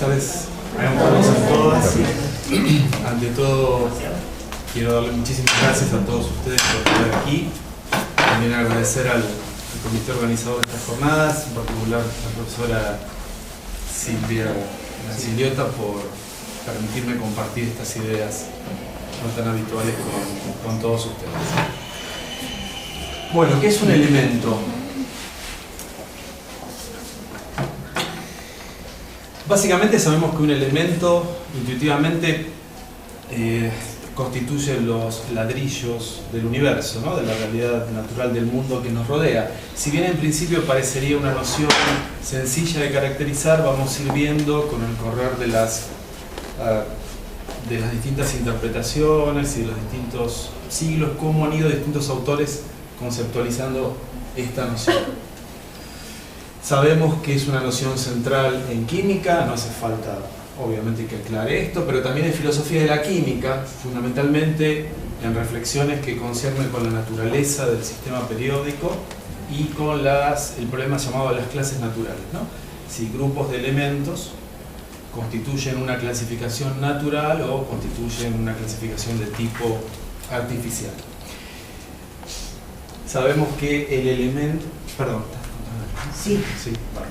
tardes a todos y a todas. Ante todo, quiero darle muchísimas gracias a todos ustedes por estar aquí. También agradecer al comité organizador de estas jornadas, en particular a la profesora Silvia Siliota por permitirme compartir estas ideas no tan habituales con todos ustedes. Bueno, ¿qué es un elemento? Básicamente sabemos que un elemento intuitivamente constituye los ladrillos del universo, ¿no? De la realidad natural del mundo que nos rodea. Si bien en principio parecería una noción sencilla de caracterizar, vamos a ir viendo con el correr de las distintas interpretaciones y de los distintos siglos cómo han ido distintos autores conceptualizando esta noción. Sabemos que es una noción central en química, no hace falta obviamente que aclare esto, pero también en filosofía de la química, fundamentalmente en reflexiones que conciernen con la naturaleza del sistema periódico y con el problema llamado de las clases naturales, ¿no? Si grupos de elementos constituyen una clasificación natural o constituyen una clasificación de tipo artificial. Sabemos que el elemento... Perdón. Sí. Vale.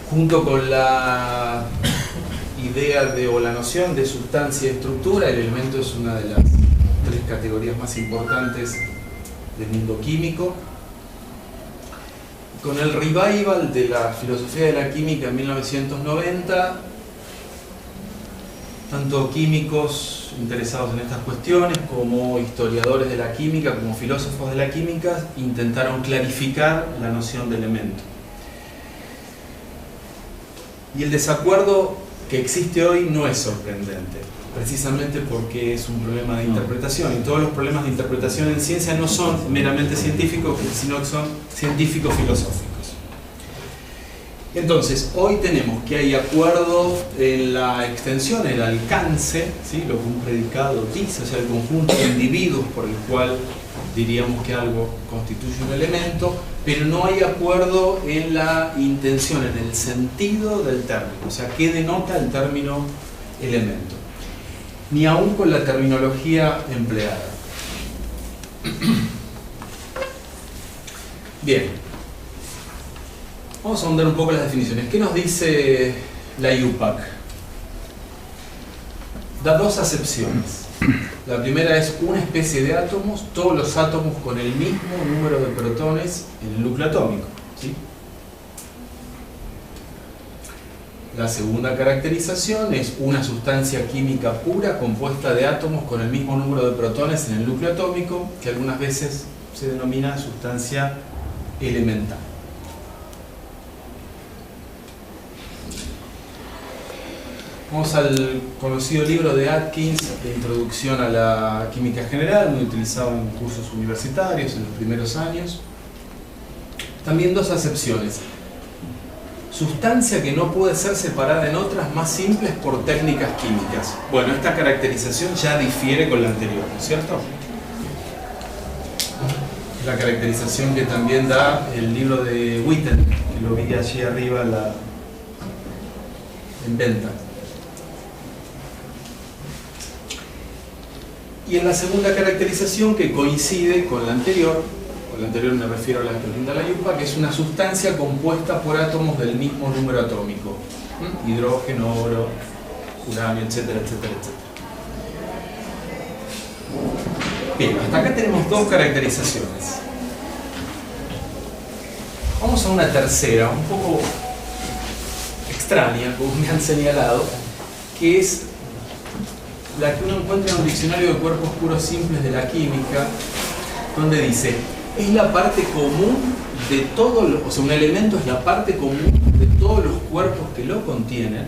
Junto con la idea o la noción de sustancia y estructura, el elemento es una de las tres categorías más importantes del mundo químico. Con el revival de la filosofía de la química en 1990, tanto químicos interesados en estas cuestiones como historiadores de la química, como filósofos de la química, intentaron clarificar la noción de elemento. Y el desacuerdo que existe hoy no es sorprendente, precisamente porque es un problema de interpretación, y todos los problemas de interpretación en ciencia no son meramente científicos, sino que son científico-filosóficos. Entonces, hoy tenemos que hay acuerdo en la extensión, el alcance, ¿sí? Lo que un predicado dice, o sea, el conjunto de individuos por el cual diríamos que algo constituye un elemento, pero no hay acuerdo en la intención, en el sentido del término, o sea, qué denota el término elemento, ni aún con la terminología empleada. Bien. Vamos a ahondar un poco las definiciones. ¿Qué nos dice la IUPAC? Da dos acepciones. La primera es una especie de átomos, todos los átomos con el mismo número de protones en el núcleo atómico, ¿sí? La segunda caracterización es una sustancia química pura compuesta de átomos con el mismo número de protones en el núcleo atómico, que algunas veces se denomina sustancia elemental. Vamos al conocido libro de Atkins, de Introducción a la Química General, muy utilizado en cursos universitarios en los primeros años. También dos acepciones. Sustancia que no puede ser separada en otras más simples por técnicas químicas. Bueno, esta caracterización ya difiere con la anterior, ¿no es cierto? La caracterización que también da el libro de Witten, que lo vi allí arriba en venta. Y en la segunda caracterización, que coincide con la anterior me refiero a la que brinda la IUPAC, que es una sustancia compuesta por átomos del mismo número atómico, hidrógeno, oro, uranio, etcétera, etcétera, etcétera. Bien, hasta acá tenemos dos caracterizaciones. Vamos a una tercera, un poco extraña, como me han señalado, que es la que uno encuentra en un diccionario de cuerpos puros simples de la química, donde dice, es la parte común de todo, o sea, un elemento es la parte común de todos los cuerpos que lo contienen,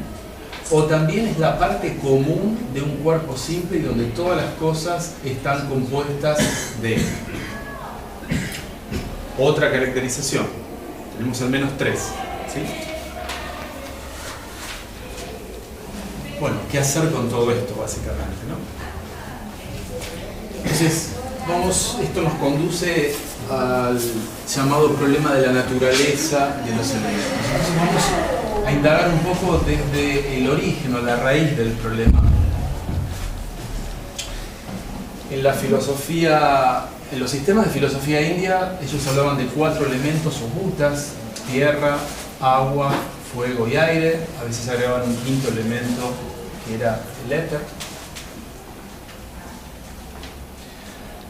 o también es la parte común de un cuerpo simple y donde todas las cosas están compuestas de él. Otra caracterización, tenemos al menos tres, ¿sí? Bueno, ¿qué hacer con todo esto, básicamente, no? Entonces, esto nos conduce al llamado problema de la naturaleza de los elementos. Entonces vamos a indagar un poco desde el origen o la raíz del problema. En la filosofía, en los sistemas de filosofía india, ellos hablaban de 4 elementos o bhutas: tierra, agua, fuego y aire. A veces agregaban un 5.º elemento que era el éter.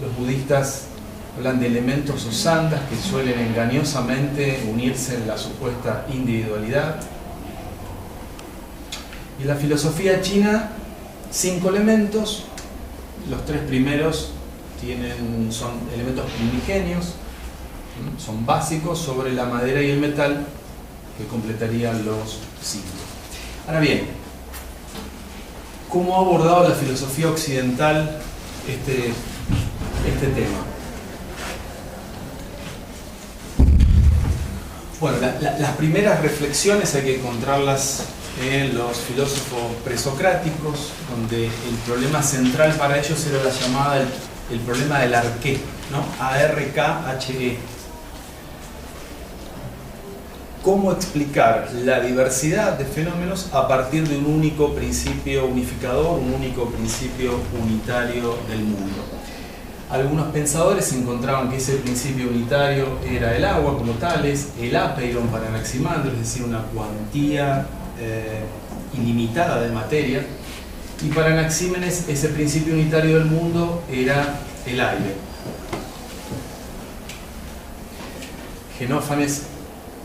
Los budistas hablan de elementos o sandas que suelen engañosamente unirse en la supuesta individualidad. Y en la filosofía china, 5 elementos. Los 3 primeros son elementos primigenios, son básicos, sobre la madera y el metal, que completarían los 5. Ahora bien, ¿cómo ha abordado la filosofía occidental este tema? Bueno, las primeras reflexiones hay que encontrarlas en los filósofos presocráticos, donde el problema central para ellos era la llamada el problema del arqué, ¿no? A-R-K-H-E. ¿Cómo explicar la diversidad de fenómenos a partir de un único principio unificador, un único principio unitario del mundo? Algunos pensadores encontraban que ese principio unitario era el agua como tales, el apeiron para Anaximandro, es decir, una cuantía ilimitada de materia, y para Anaxímenes ese principio unitario del mundo era el aire. Genófanes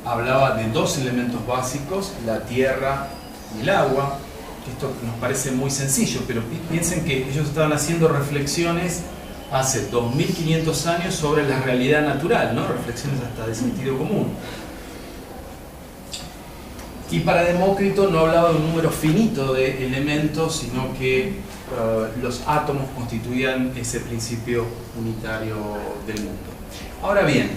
hablaba de 2 elementos básicos, la tierra y el agua. Esto nos parece muy sencillo, pero piensen que ellos estaban haciendo reflexiones hace 2500 años sobre la realidad natural, ¿no? Reflexiones hasta de sentido común. Y para Demócrito no hablaba de un número finito de elementos, sino que los átomos constituían ese principio unitario del mundo. Ahora bien,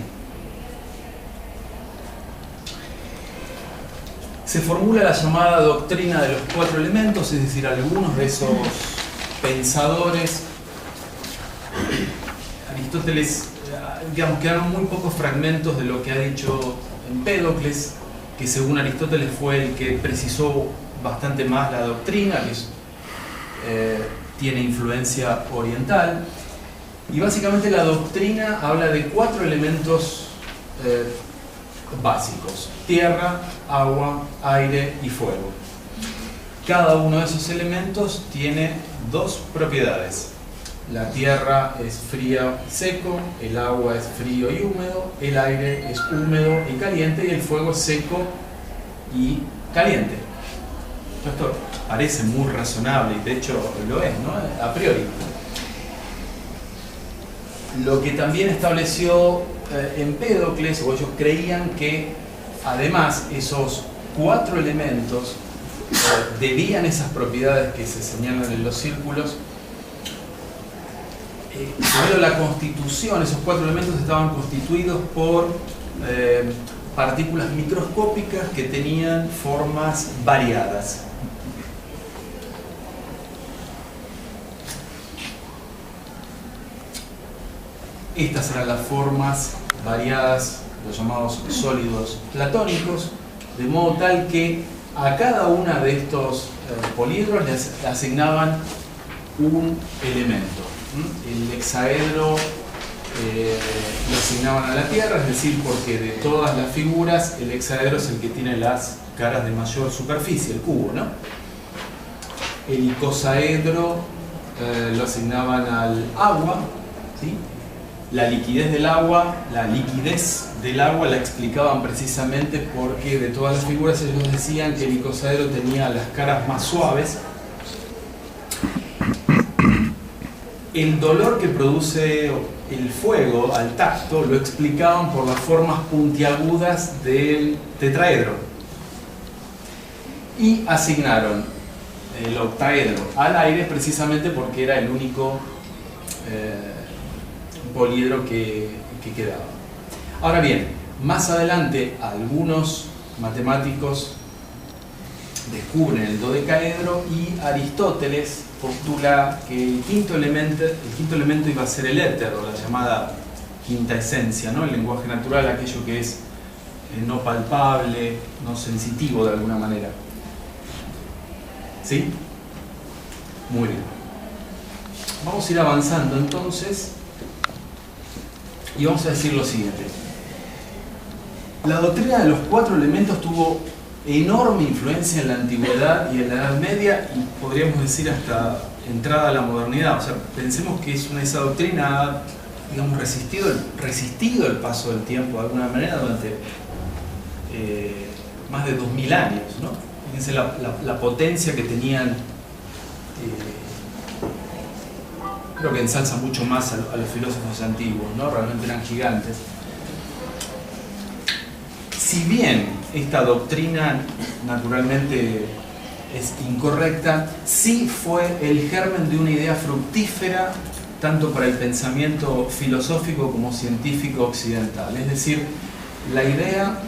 se formula la llamada doctrina de los 4 elementos, es decir, algunos de esos pensadores. Aristóteles, digamos, quedaron muy pocos fragmentos de lo que ha dicho Empédocles, que según Aristóteles fue el que precisó bastante más la doctrina, que tiene influencia oriental. Y básicamente la doctrina habla de 4 elementos básicos: tierra, agua, aire y fuego. Cada uno de esos elementos tiene 2 propiedades. La tierra es fría y seco, el agua es frío y húmedo, el aire es húmedo y caliente, y el fuego es seco y caliente. Esto parece muy razonable, y de hecho lo es, ¿no? A priori. Lo que también estableció Empédocles, o ellos creían que además esos 4 elementos debían esas propiedades que se señalan en los círculos. Primero, la constitución, esos 4 elementos estaban constituidos por partículas microscópicas que tenían formas variadas. Estas eran las formas variadas, los llamados sólidos platónicos, de modo tal que a cada una de estos poliedros les asignaban un elemento. El hexaedro lo asignaban a la Tierra, es decir, porque de todas las figuras el hexaedro es el que tiene las caras de mayor superficie, el cubo, ¿no? El icosaedro lo asignaban al agua, ¿sí? La liquidez del agua la explicaban precisamente porque de todas las figuras ellos decían que el icosaedro tenía las caras más suaves. El dolor que produce el fuego al tacto lo explicaban por las formas puntiagudas del tetraedro. Y asignaron el octaedro al aire precisamente porque era el único poliedro que quedaba. Ahora bien, más adelante algunos matemáticos descubren el dodecaedro y Aristóteles postula que el quinto elemento iba a ser el éter, o la llamada quinta esencia, ¿no? El lenguaje natural, aquello que es no palpable, no sensitivo de alguna manera. ¿Sí? Muy bien. Vamos a ir avanzando entonces y vamos a decir lo siguiente. La doctrina de los 4 elementos tuvo enorme influencia en la antigüedad y en la Edad Media, y podríamos decir hasta entrada a la modernidad. O sea, pensemos que esa doctrina ha, digamos, resistido el paso del tiempo de alguna manera durante más de 2000 años, ¿no? Fíjense la potencia que tenían. Creo que ensalza mucho más a los filósofos antiguos, ¿no? Realmente eran gigantes. Si bien esta doctrina naturalmente es incorrecta, sí fue el germen de una idea fructífera tanto para el pensamiento filosófico como científico occidental. Es decir, la idea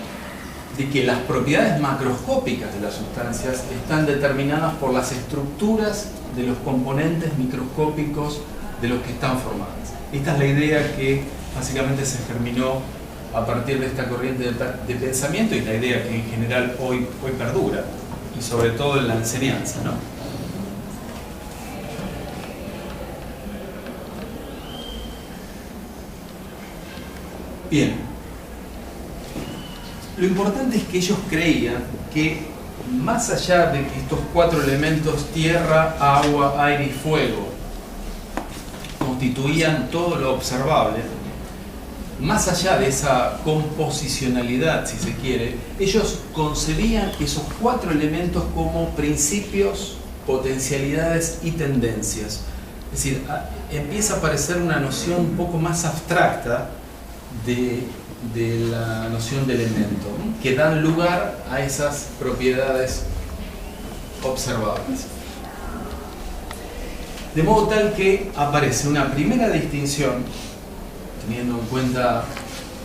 de que las propiedades macroscópicas de las sustancias están determinadas por las estructuras de los componentes microscópicos de los que están formadas. Esta es la idea que básicamente se germinó a partir de esta corriente de pensamiento, y la idea que en general hoy perdura, y sobre todo en la enseñanza, ¿no? Bien. Lo importante es que ellos creían que más allá de que estos 4 elementos, tierra, agua, aire y fuego, constituían todo lo observable, más allá de esa composicionalidad, si se quiere, ellos concebían esos 4 elementos como principios, potencialidades y tendencias. Es decir, empieza a aparecer una noción un poco más abstracta de la noción de elemento, ¿no?, que dan lugar a esas propiedades observables. De modo tal que aparece una primera distinción, teniendo en cuenta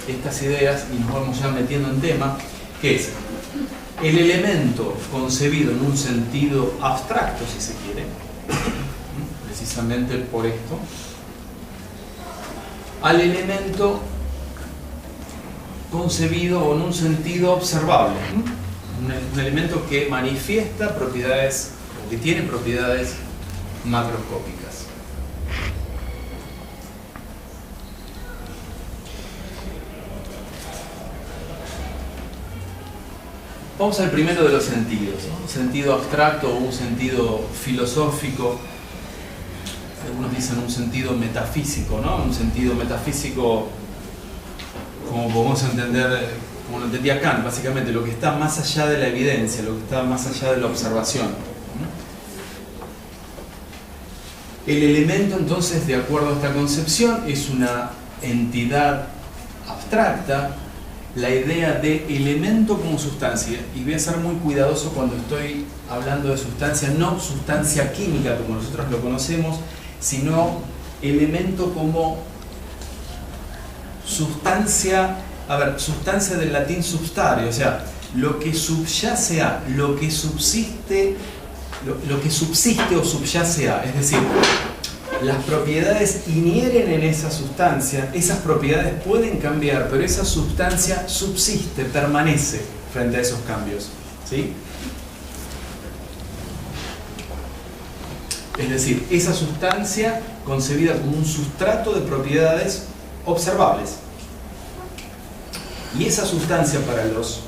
estas ideas, y nos vamos ya metiendo en tema, que es el elemento concebido en un sentido abstracto, si se quiere, precisamente por esto, al elemento concebido en un sentido observable, un elemento que manifiesta propiedades, o que tiene propiedades macroscópicas. Vamos al primero de los sentidos, ¿no? Un sentido abstracto o un sentido filosófico. Algunos dicen un sentido metafísico, ¿no? Un sentido metafísico, como podemos entender, como lo entendía Kant, básicamente lo que está más allá de la evidencia, lo que está más allá de la observación. El elemento, entonces, de acuerdo a esta concepción, es una entidad abstracta. La idea de elemento como sustancia, y voy a ser muy cuidadoso cuando estoy hablando de sustancia, no sustancia química como nosotros lo conocemos, sino elemento como sustancia, sustancia del latín substare, o sea, lo que subyace a, lo que subsiste o subyace a, es decir, las propiedades inhieren en esa sustancia, esas propiedades pueden cambiar, pero esa sustancia subsiste, permanece frente a esos cambios, ¿sí? Es decir, esa sustancia concebida como un sustrato de propiedades observables. Y esa sustancia para los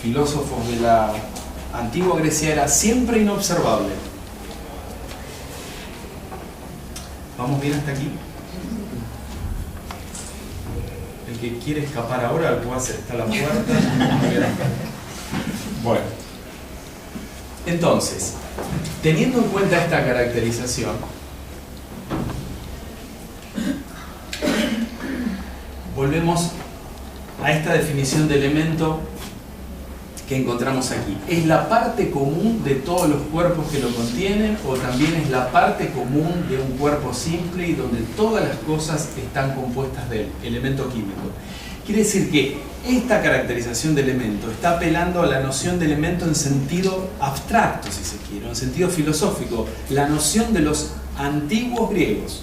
filósofos de la antigua Grecia era siempre inobservable. ¿Vamos bien hasta aquí? El que quiere escapar ahora, puede hacer, está la puerta. Bueno. Entonces, teniendo en cuenta esta caracterización, volvemos a esta definición de elemento que encontramos aquí. ¿Es la parte común de todos los cuerpos que lo contienen, o también es la parte común de un cuerpo simple y donde todas las cosas están compuestas de él? Elemento químico. Quiere decir que esta caracterización de elemento está apelando a la noción de elemento en sentido abstracto, si se quiere, en sentido filosófico, la noción de los antiguos griegos.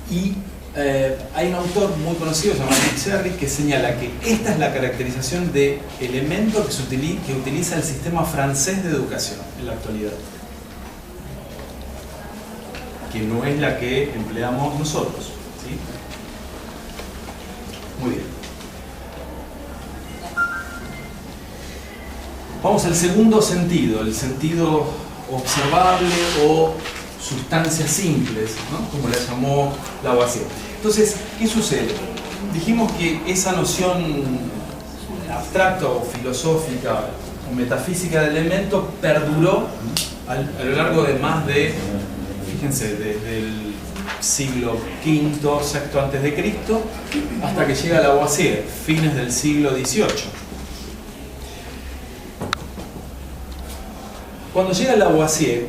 Y hay un autor muy conocido llamado Nick Serri que señala que esta es la caracterización de elemento que utiliza el sistema francés de educación en la actualidad, que no es la que empleamos nosotros, ¿sí? Muy bien. Vamos al segundo sentido, el sentido observable o sustancias simples, ¿no? Como la llamó Lavoisier. Entonces, ¿qué sucede? Dijimos que esa noción abstracta o filosófica o metafísica del elemento perduró a lo largo de más de, fíjense, desde el siglo V, VI antes de Cristo, hasta que llega Lavoisier, fines del siglo XVIII. Cuando llega Lavoisier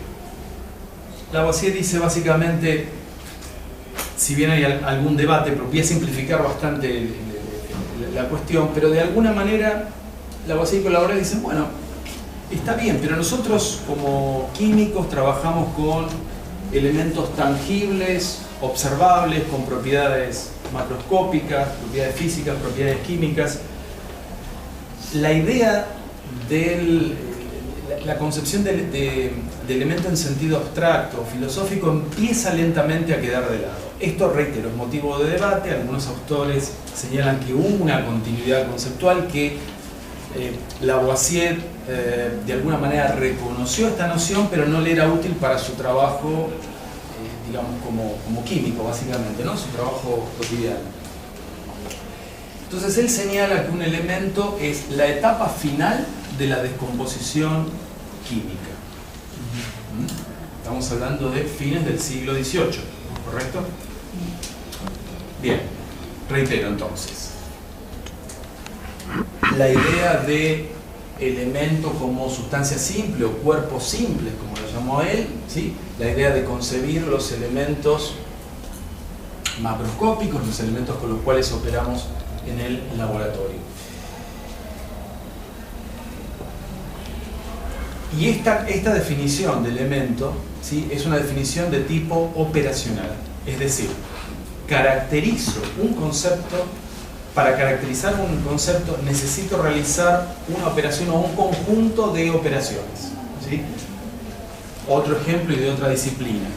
dice básicamente, si bien hay algún debate, pero voy a simplificar bastante la cuestión, pero de alguna manera Lavoisier y colaboradores dicen, bueno, está bien, pero nosotros como químicos trabajamos con elementos tangibles, observables, con propiedades macroscópicas, propiedades físicas, propiedades químicas. La idea la concepción de elemento en sentido abstracto o filosófico empieza lentamente a quedar de lado. Esto, reitero, es motivo de debate. Algunos autores señalan que hubo una continuidad conceptual, que Lavoisier de alguna manera reconoció esta noción, pero no le era útil para su trabajo, digamos, como químico, básicamente, ¿no? Su trabajo cotidiano. Entonces él señala que un elemento es la etapa final de la descomposición química. Estamos hablando de fines del siglo XVIII, ¿correcto? Bien, reitero entonces. La idea de elemento como sustancia simple o cuerpos simples, como lo llamó él, ¿sí? La idea de concebir los elementos macroscópicos, los elementos con los cuales operamos en el laboratorio. Y esta definición de elemento, ¿sí? Es una definición de tipo operacional, es decir, caracterizo un concepto. Para caracterizar un concepto necesito realizar una operación o un conjunto de operaciones, ¿sí? Otro ejemplo y de otra disciplina.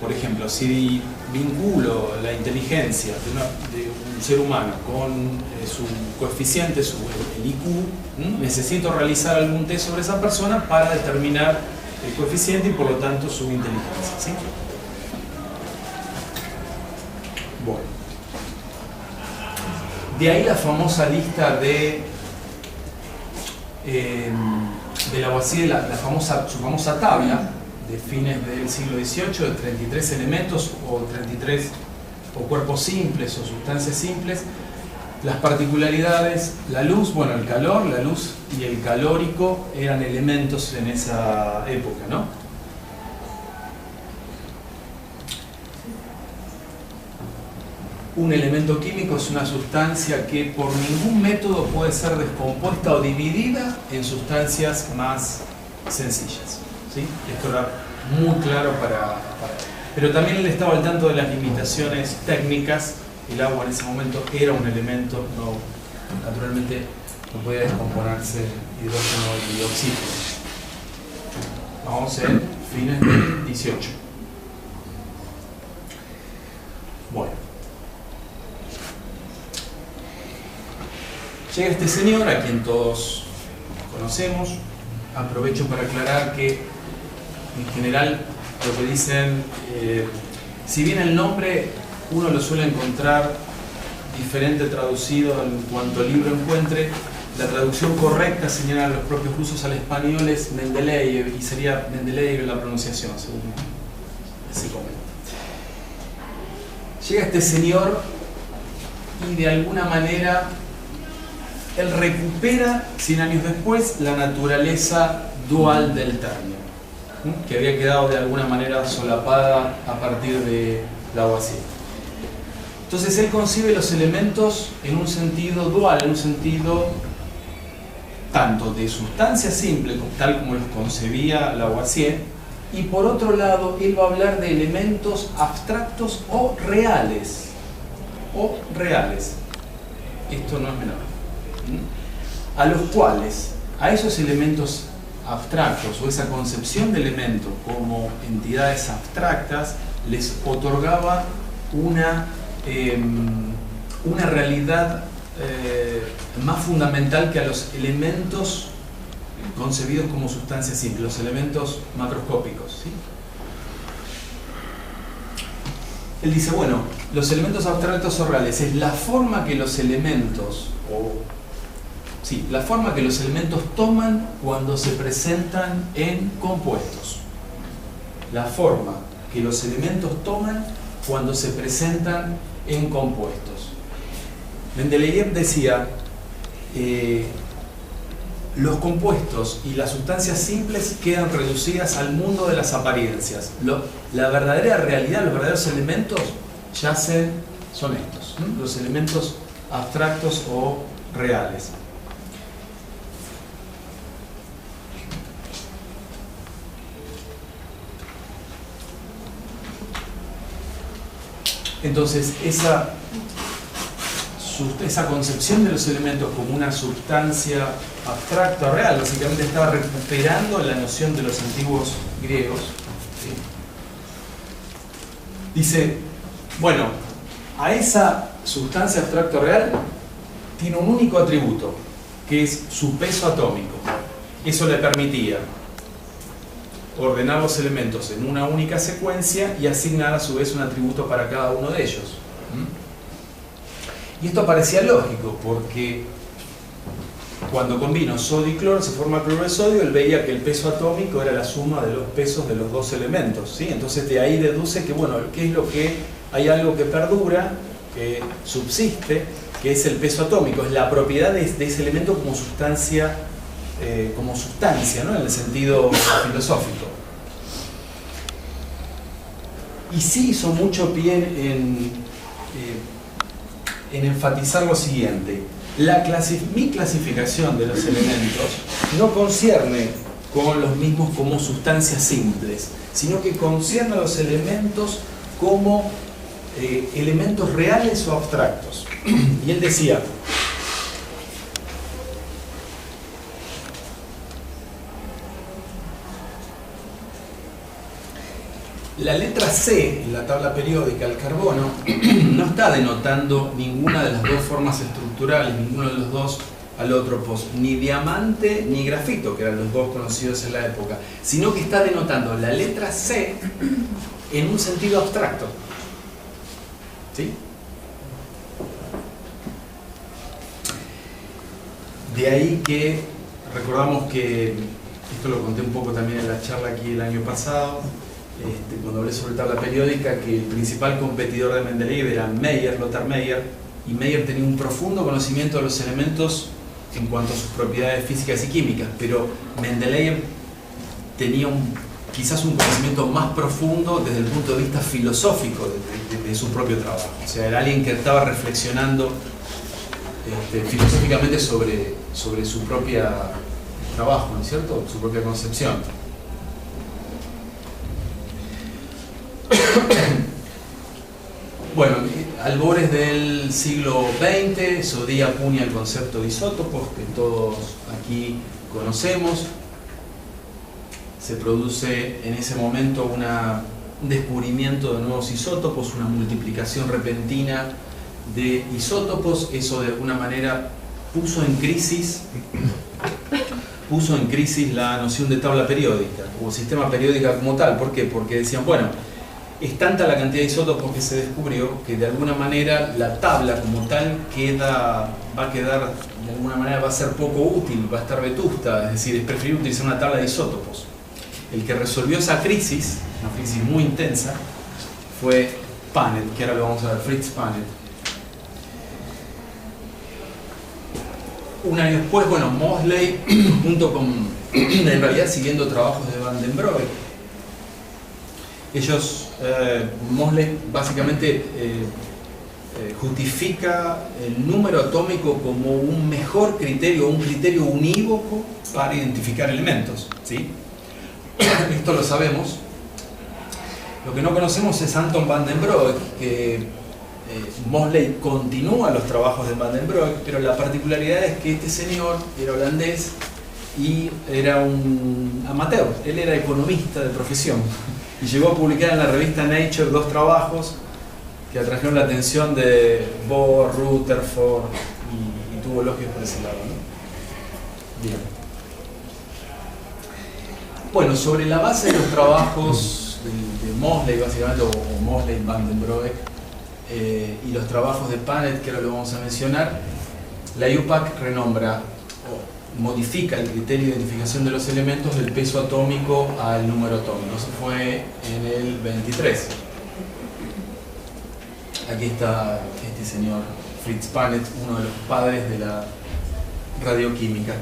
Por ejemplo, si vinculo la inteligencia de un ser humano con su coeficiente, el IQ, necesito realizar algún test sobre esa persona para determinar el coeficiente y por lo tanto su inteligencia, ¿sí? Bueno. De ahí la famosa lista de Lavoisier, su famosa tabla de fines del siglo XVIII de 33 elementos o 33 o cuerpos simples o sustancias simples. Las particularidades, la luz, bueno, el calor, la luz y el calórico eran elementos en esa época, ¿no? Un elemento químico es una sustancia que por ningún método puede ser descompuesta o dividida en sustancias más sencillas, ¿sí? Esto era muy claro pero también él estaba al tanto de las limitaciones técnicas. El agua en ese momento era un elemento, naturalmente no podía descomponerse hidrógeno y oxígeno. Vamos en fines del 18. Bueno. Llega este señor, a quien todos conocemos. Aprovecho para aclarar que, en general, lo que dicen, si bien el nombre uno lo suele encontrar diferente traducido en cuanto libro encuentre, la traducción correcta, señalan los propios rusos al español, es Mendeleev, y sería Mendeleev la pronunciación, según se comenta. Llega este señor y de alguna manera él recupera 100 años después la naturaleza dual del término, que había quedado de alguna manera solapada a partir de Lavoisier. Entonces él concibe los elementos en un sentido dual, en un sentido tanto de sustancia simple, tal como los concebía Lavoisier, y por otro lado él va a hablar de elementos abstractos o reales, o reales. Esto no es menor. A los cuales, a esos elementos abstractos o esa concepción de elemento como entidades abstractas les otorgaba una realidad más fundamental que a los elementos concebidos como sustancias simples, los elementos macroscópicos, ¿sí? Él dice, bueno, los elementos abstractos o reales es la forma que los elementos la forma que los elementos toman cuando se presentan en compuestos. La forma que los elementos toman cuando se presentan en compuestos. Mendeleev decía, los compuestos y las sustancias simples quedan reducidas al mundo de las apariencias. La verdadera realidad, los verdaderos elementos son estos, ¿no? Los elementos abstractos o reales. Entonces, esa concepción de los elementos como una sustancia abstracta o real, básicamente estaba recuperando la noción de los antiguos griegos. ¿Sí? Dice, bueno, a esa sustancia abstracta o real tiene un único atributo, que es su peso atómico. Eso le permitía ordenar los elementos en una única secuencia y asignar a su vez un atributo para cada uno de ellos. Y esto parecía lógico, porque cuando combino sodio y cloro se forma cloro de sodio. Él veía que el peso atómico era la suma de los pesos de los dos elementos, ¿sí? Entonces de ahí deduce que, bueno, ¿qué es lo que hay? Algo que perdura, que subsiste, que es el peso atómico, es la propiedad de ese elemento como sustancia, ¿no? En el sentido filosófico. Y sí hizo mucho pie en enfatizar lo siguiente: mi clasificación de los elementos no concierne con los mismos como sustancias simples, sino que concierne a los elementos como elementos reales o abstractos. Y él decía, la letra C en la tabla periódica, el carbono, no está denotando ninguna de las dos formas estructurales, ninguno de los dos alótropos, ni diamante ni grafito, que eran los dos conocidos en la época, sino que está denotando la letra C en un sentido abstracto. ¿Sí? De ahí que recordamos que, esto lo conté un poco también en la charla aquí el año pasado, cuando hablé sobre tabla periódica, que el principal competidor de Mendeleev era Lothar Meyer, y Meyer tenía un profundo conocimiento de los elementos en cuanto a sus propiedades físicas y químicas, pero Mendeleev tenía quizás un conocimiento más profundo desde el punto de vista filosófico de su propio trabajo. O sea, era alguien que estaba reflexionando filosóficamente sobre su propio trabajo, ¿no es cierto? Su propia concepción. Bueno, albores del siglo XX, Sodí acuña el concepto de isótopos que todos aquí conocemos. Se produce en ese momento un descubrimiento de nuevos isótopos, una multiplicación repentina de isótopos. Eso de alguna manera puso en crisis la noción de tabla periódica o sistema periódico como tal. ¿Por qué? Porque decían, bueno, es tanta la cantidad de isótopos que se descubrió que de alguna manera la tabla como tal va a ser poco útil, va a estar vetusta, es decir, es preferible utilizar una tabla de isótopos. El que resolvió esa crisis, una crisis muy intensa, fue Panet, que ahora lo vamos a ver, Fritz Panet. Un año después, bueno, Moseley, junto con, en realidad siguiendo trabajos de Van den Broek, Moseley básicamente justifica el número atómico como un mejor criterio, un criterio unívoco para identificar elementos, ¿sí? Esto lo sabemos. Lo que no conocemos es Anton van den Broek, que Mosley continúa los trabajos de Van den Broek, pero la particularidad es que este señor era holandés y era un amateur, él era economista de profesión y llegó a publicar en la revista Nature 2 trabajos que atrajeron la atención de Bohr, Rutherford y tuvo elogios por ese lado, ¿no? Bien. Bueno, sobre la base de los trabajos de Mosley, básicamente, o Mosley, Van den Broek, y los trabajos de Punnett, que ahora lo vamos a mencionar, la IUPAC renombra o modifica el criterio de identificación de los elementos del peso atómico al número atómico. Eso fue en el 23. Aquí está este señor Fritz Punnett, uno de los padres de la radioquímica.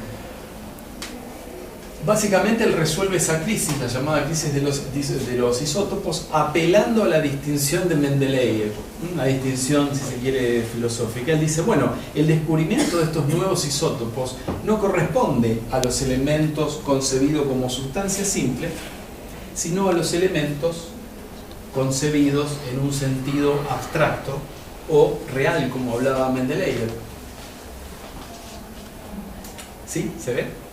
Básicamente él resuelve esa crisis, la llamada crisis de los isótopos, apelando a la distinción de Mendeleev, una distinción, si se quiere, filosófica. Él dice, bueno, el descubrimiento de estos nuevos isótopos no corresponde a los elementos concebidos como sustancia simple, sino a los elementos concebidos en un sentido abstracto o real, como hablaba Mendeleev. ¿Sí? ¿Se ve?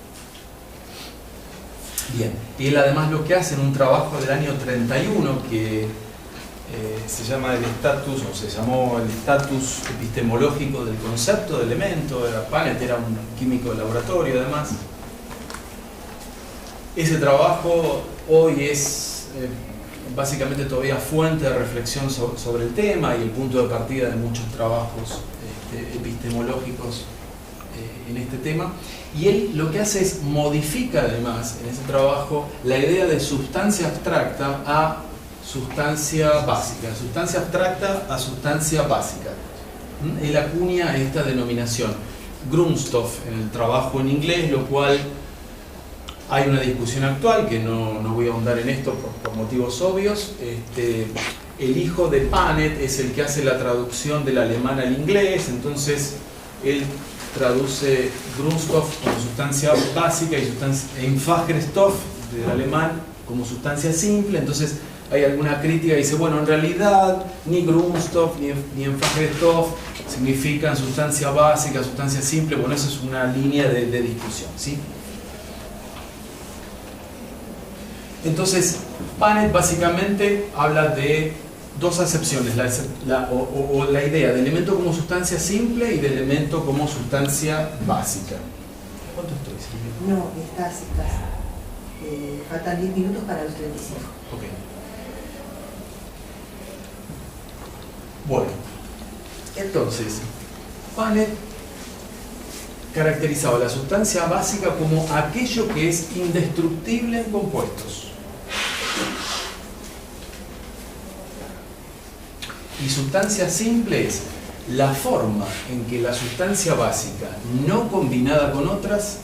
Bien, y él además lo que hace en un trabajo del año 31 que se llama el estatus, o se llamó el estatus epistemológico del concepto de elemento. Punnett era un químico de laboratorio además. Ese trabajo hoy es básicamente todavía fuente de reflexión sobre el tema y el punto de partida de muchos trabajos epistemológicos en este tema. Y él lo que hace es modifica además en ese trabajo la idea de sustancia abstracta a sustancia básica, sustancia abstracta a sustancia básica. Él acuña esta denominación Grundstoff en el trabajo en inglés, lo cual hay una discusión actual que no voy a ahondar en esto por motivos obvios. El hijo de Punnett es el que hace la traducción del alemán al inglés, entonces él traduce Grundstoff como sustancia básica y Einfacher Stoff del alemán como sustancia simple. Entonces hay alguna crítica que dice, bueno, en realidad ni Grundstoff ni Einfacher Stoff significan sustancia básica, sustancia simple. Bueno, esa es una línea de discusión, ¿sí? Entonces Punnett básicamente habla de dos acepciones, la idea de elemento como sustancia simple y de elemento como sustancia básica. ¿Cuánto estoy? No, estás. Faltan 10 minutos para los 35. Ok. Bueno, entonces, Punnett caracterizaba la sustancia básica como aquello que es indestructible en compuestos. Y sustancia simple es la forma en que la sustancia básica, no combinada con otras,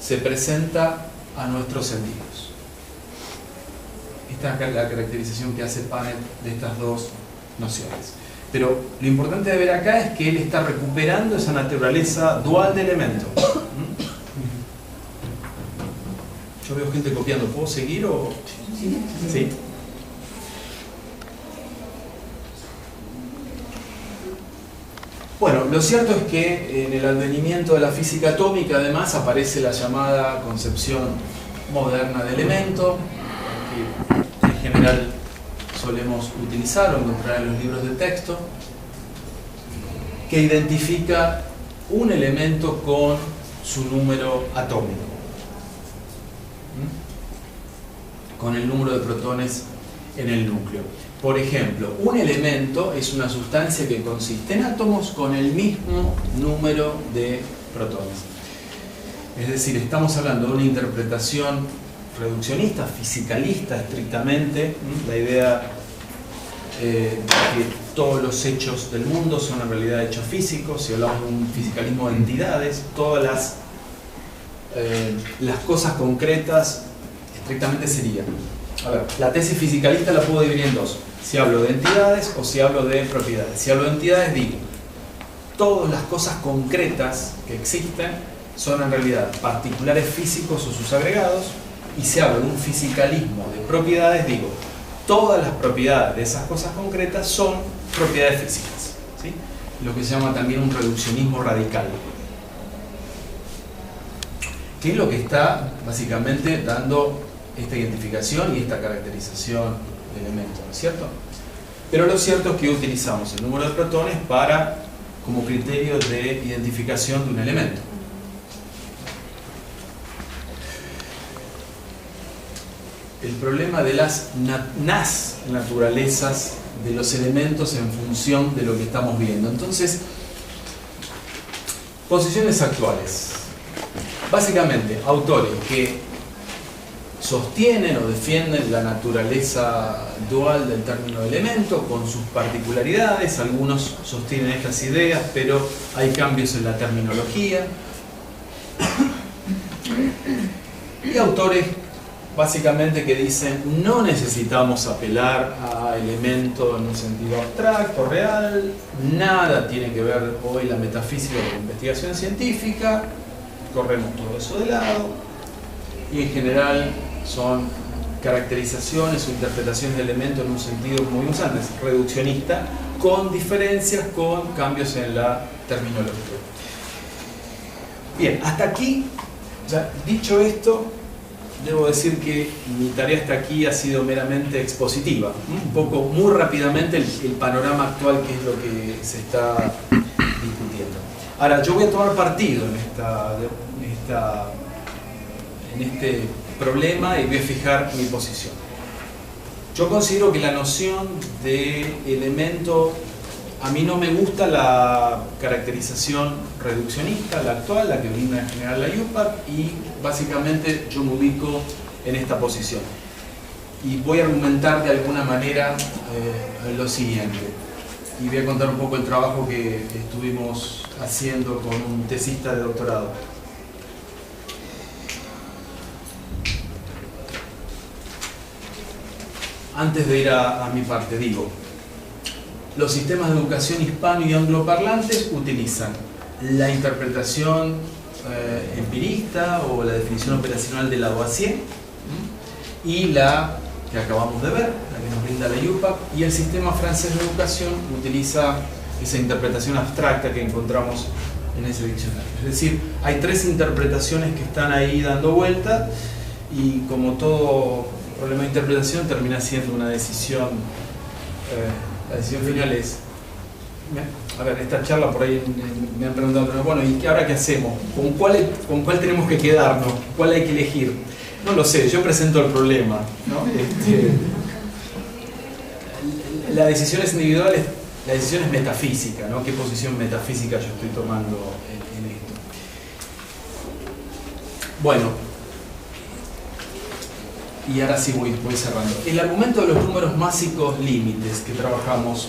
se presenta a nuestros sentidos. Esta es la caracterización que hace Punnett de estas dos nociones. Pero lo importante de ver acá es que él está recuperando esa naturaleza dual de elemento. Yo veo gente copiando. ¿Puedo seguir o...? ¿Sí? Bueno, lo cierto es que en el advenimiento de la física atómica además aparece la llamada concepción moderna de elemento, que en general solemos utilizar o encontrar en los libros de texto, que identifica un elemento con su número atómico, con el número de protones en el núcleo. Por ejemplo, un elemento es una sustancia que consiste en átomos con el mismo número de protones. Es decir, estamos hablando de una interpretación reduccionista, fisicalista estrictamente, la idea de que todos los hechos del mundo son en realidad hechos físicos. Si hablamos de un fisicalismo de entidades, todas las cosas concretas estrictamente serían. A ver, la tesis fisicalista la puedo dividir en dos: si hablo de entidades o si hablo de propiedades. Si hablo de entidades, digo, todas las cosas concretas que existen son en realidad particulares físicos o sus agregados. Y si hablo de un fisicalismo de propiedades, digo, todas las propiedades de esas cosas concretas son propiedades físicas, ¿sí? Lo que se llama también un reduccionismo radical, que es lo que está básicamente dando esta identificación y esta caracterización de elementos, ¿no es cierto? Pero lo cierto es que utilizamos el número de protones como criterio de identificación de un elemento. El problema de las naturalezas de los elementos en función de lo que estamos viendo. Entonces, posiciones actuales. Básicamente, autores que sostienen o defienden la naturaleza dual del término elemento con sus particularidades. Algunos sostienen estas ideas, pero hay cambios en la terminología. Y autores básicamente que dicen no necesitamos apelar a elementos en un sentido abstracto, real, nada tiene que ver hoy la metafísica con la investigación científica, corremos todo eso de lado, y en general son caracterizaciones o interpretaciones de elementos en un sentido, como vimos antes, reduccionista, con diferencias, con cambios en la terminología. Bien, hasta aquí, ya dicho esto, debo decir que mi tarea hasta aquí ha sido meramente expositiva. Un poco, muy rápidamente, el panorama actual, que es lo que se está discutiendo. Ahora, yo voy a tomar partido en este problema y voy a fijar mi posición. Yo considero que la noción de elemento, a mí no me gusta la caracterización reduccionista, la actual, la que brinda en general la IUPAC, y básicamente yo me ubico en esta posición. Y voy a argumentar de alguna manera lo siguiente. Y voy a contar un poco el trabajo que estuvimos haciendo con un tesista de doctorado. Antes de ir a mi parte, digo, los sistemas de educación hispano y angloparlantes utilizan la interpretación empirista o la definición operacional de Lavoisier y la que acabamos de ver, la que nos brinda la IUPAC, y el sistema francés de educación utiliza esa interpretación abstracta que encontramos en ese diccionario. Es decir, hay tres interpretaciones que están ahí dando vuelta, y como todo problema de interpretación termina siendo una decisión. La decisión final es, a ver, esta charla por ahí me han preguntado, pero bueno, ¿y ahora qué hacemos? ¿Con cuál tenemos que quedarnos? ¿Cuál hay que elegir? No lo sé, yo presento el problema, ¿no? La decisión es individual, la decisión es metafísica, ¿no? ¿Qué posición metafísica yo estoy tomando en esto? Bueno, y ahora sí voy cerrando. El argumento de los números másicos límites que trabajamos.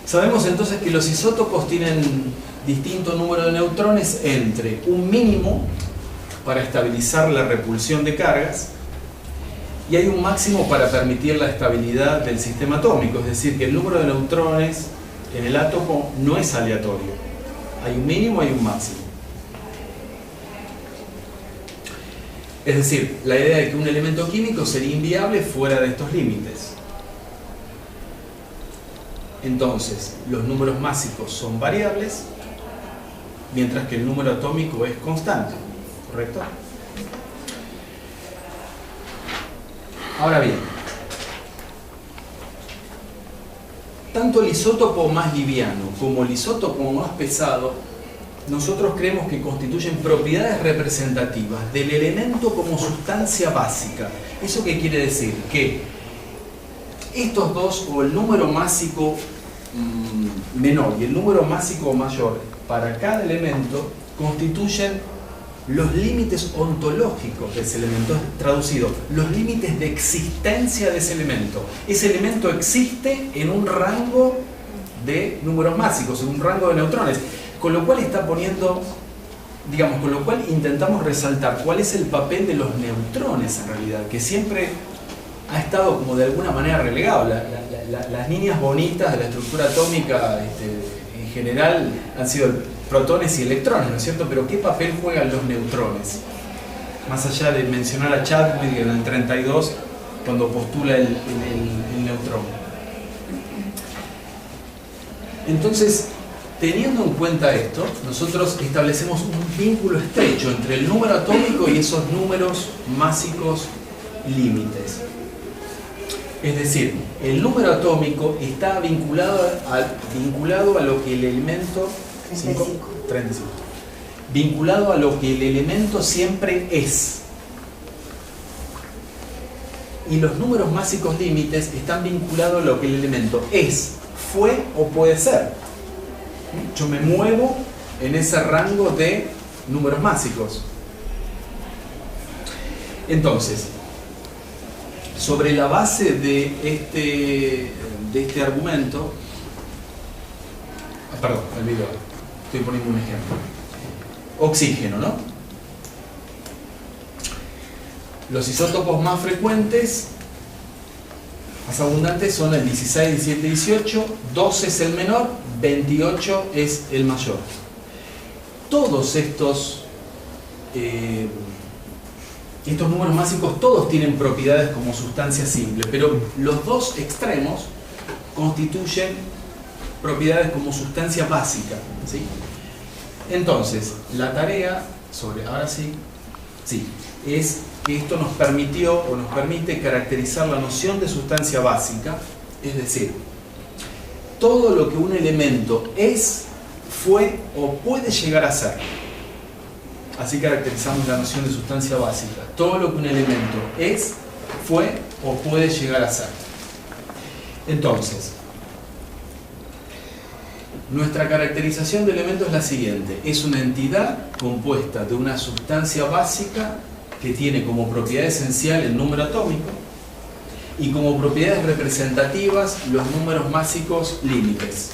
Sabemos entonces que los isótopos tienen distinto número de neutrones entre un mínimo para estabilizar la repulsión de cargas y hay un máximo para permitir la estabilidad del sistema atómico. Es decir, que el número de neutrones en el átomo no es aleatorio. Hay un mínimo y un máximo. Es decir, la idea de que un elemento químico sería inviable fuera de estos límites. Entonces, los números másicos son variables, mientras que el número atómico es constante, ¿correcto? Ahora bien, tanto el isótopo más liviano como el isótopo más pesado, nosotros creemos que constituyen propiedades representativas del elemento como sustancia básica. ¿Eso qué quiere decir? Que estos dos, o el número másico menor y el número másico mayor para cada elemento, constituyen los límites ontológicos de ese elemento, traducido, los límites de existencia de ese elemento. Ese elemento existe en un rango de números másicos, en un rango de neutrones. Con lo cual está poniendo, digamos, con lo cual intentamos resaltar cuál es el papel de los neutrones en realidad, que siempre ha estado como de alguna manera relegado. Las líneas bonitas de la estructura atómica en general han sido protones y electrones, ¿no es cierto? Pero ¿qué papel juegan los neutrones? Más allá de mencionar a Chadwick en el 32, cuando postula el neutrón. Entonces, teniendo en cuenta esto, nosotros establecemos un vínculo estrecho entre el número atómico y esos números másicos límites. Es decir, el número atómico está vinculado a lo que el elemento 35. Vinculado a lo que el elemento siempre es. Y los números másicos límites están vinculados a lo que el elemento es, fue o puede ser. Yo me muevo en ese rango de números másicos. Entonces, sobre la base de este argumento, perdón, olvido, estoy poniendo un ejemplo. Oxígeno, ¿no? Los isótopos más frecuentes, más abundantes, son el 16, 17, 18, 12 es el menor, 28 es el mayor. Todos estos números másicos, todos tienen propiedades como sustancia simple, pero los dos extremos constituyen propiedades como sustancia básica, ¿sí? Entonces, la tarea ahora sí, es que esto nos permitió o nos permite caracterizar la noción de sustancia básica, es decir, todo lo que un elemento es, fue o puede llegar a ser. Así caracterizamos la noción de sustancia básica. Todo lo que un elemento es, fue o puede llegar a ser. Entonces, nuestra caracterización de elemento es la siguiente. Es una entidad compuesta de una sustancia básica que tiene como propiedad esencial el número atómico y como propiedades representativas los números másicos límites.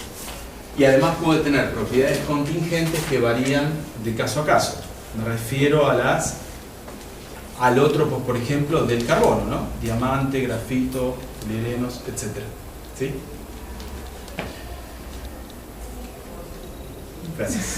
Y además puede tener propiedades contingentes que varían de caso a caso. Me refiero al otro, pues, por ejemplo, del carbono, ¿no? Diamante, grafito, poliurenos, etc. ¿Sí? Gracias.